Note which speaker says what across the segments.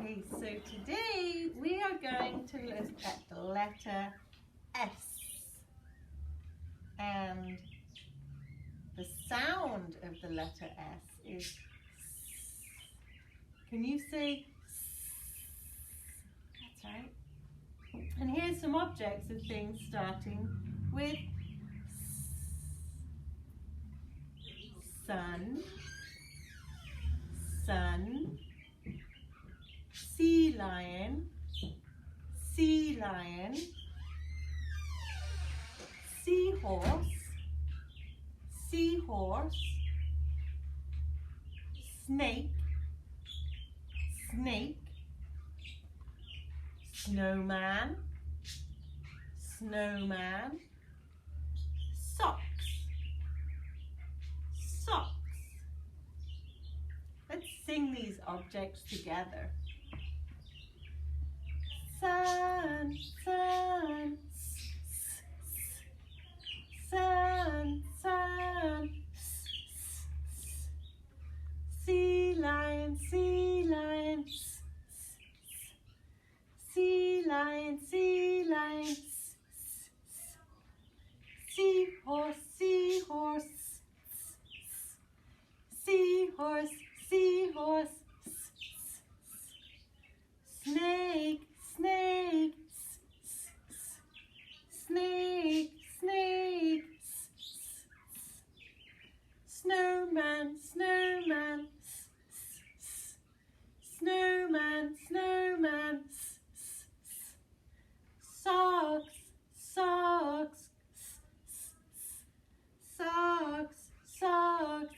Speaker 1: Okay, so today we are going to look at the letter S, and the sound of the letter S is S. Can you say S? That's right. And here's some objects of things starting with S. Sun, sun, sea lion, sea lion, seahorse, seahorse, snake, snake, snowman, snowman, socks, socks. Let's sing these objects together. Sun, sun, sun, sun, sea lion, sea lion, sea lion, sea lion, seahorse, seahorse, seahorse, seahorse, snake, snake, snake, snake, snowman, snowman, snowman, snowman, socks, socks, socks, socks.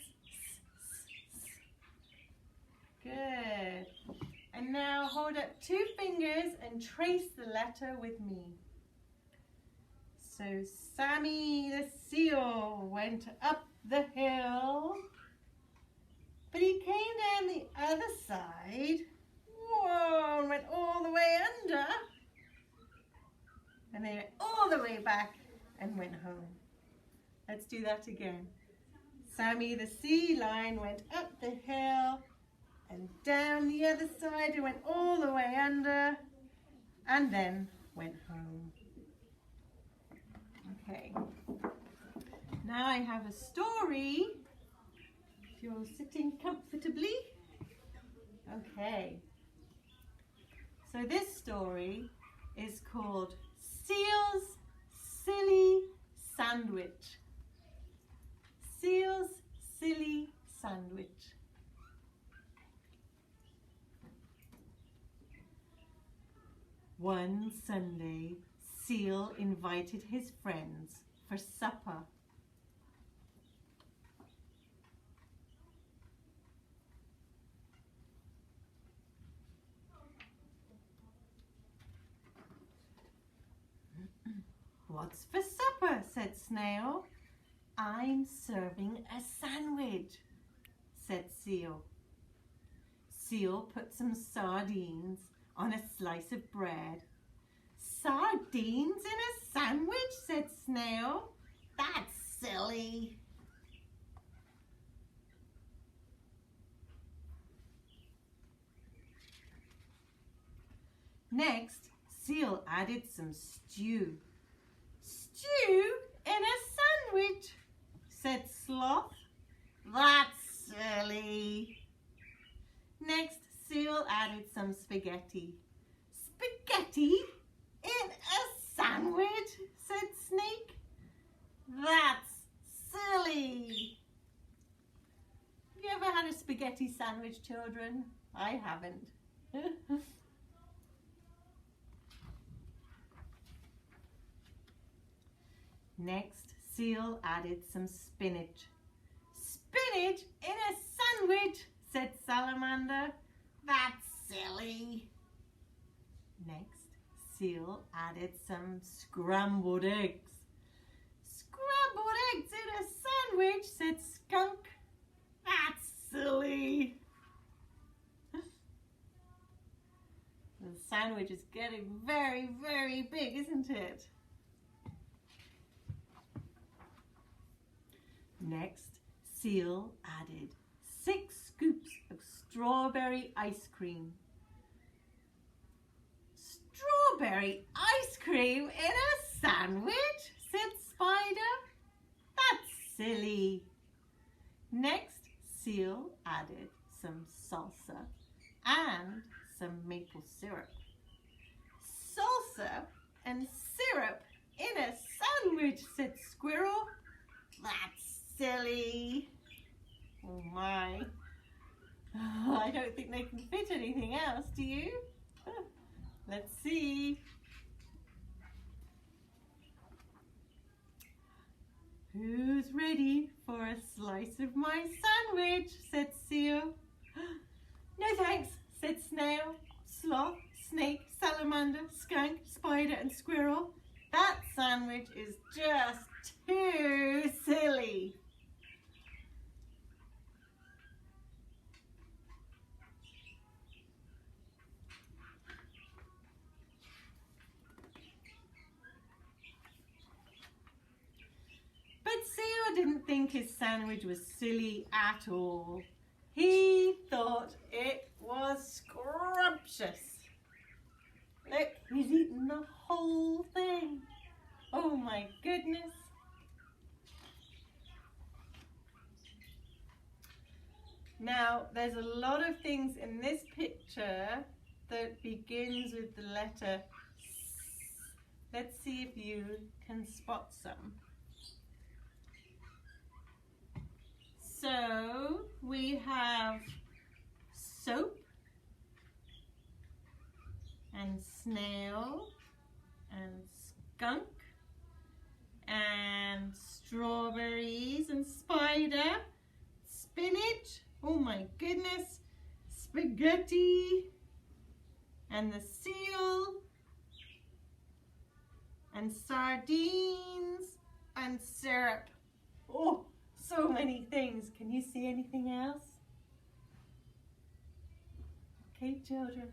Speaker 1: Good. And now hold up 2 fingers and trace the letter with me. So Sammy the seal went up the hill, but he came down the other side. Whoa, and went all the way under. And then went all the way back and went home. Let's do that again. Sammy the sea lion went up the hill and down the other side and went all the way under and then went home. Okay. Now I have a story. If you're sitting comfortably. Okay. So this story is called Seal's Silly Sandwich. Seal's Silly Sandwich. One Sunday, Seal invited his friends for supper. What's for supper? Said Snail. I'm serving a sandwich, said Seal. Seal put some sardines on a slice of bread. Sardines in a sandwich, said Snail. That's silly. Next, Seal added some stew. Stew in a sandwich, said Sloth. That's silly. Next, Seal added some spaghetti. Spaghetti in a sandwich, said Snake. That's silly. Have you ever had a spaghetti sandwich, children? I haven't. Next, Seal added some spinach. Spinach in a sandwich, said Salamander. That's silly. Next, Seal added some scrambled eggs. Scrambled eggs in a sandwich, said Skunk. That's silly. The sandwich is getting very, very big, isn't it? Next, Seal added 6 scoops of strawberry ice cream. Strawberry ice cream in a sandwich, said Spider. That's silly. Next, Seal added some salsa and some maple syrup. Salsa and syrup in a sandwich, said Squirrel. That's silly. Oh my. Oh, I don't think they can fit anything else, do you? Let's see. Who's ready for a slice of my sandwich, said Seal. No thanks, said Snail, Sloth, Snake, Salamander, Skunk, Spider and Squirrel. That sandwich is just too silly. But Seal didn't think his sandwich was silly at all. He thought it was scrumptious. Look, he's eaten the whole thing. Oh my goodness. Now, there's a lot of things in this picture that begins with the letter S. Let's see if you can spot some. So we have soap and snail and skunk and strawberries and spider, spinach, oh my goodness, spaghetti and the seal and sardines and syrup. Oh, so many things. Can you see anything else? Okay, children.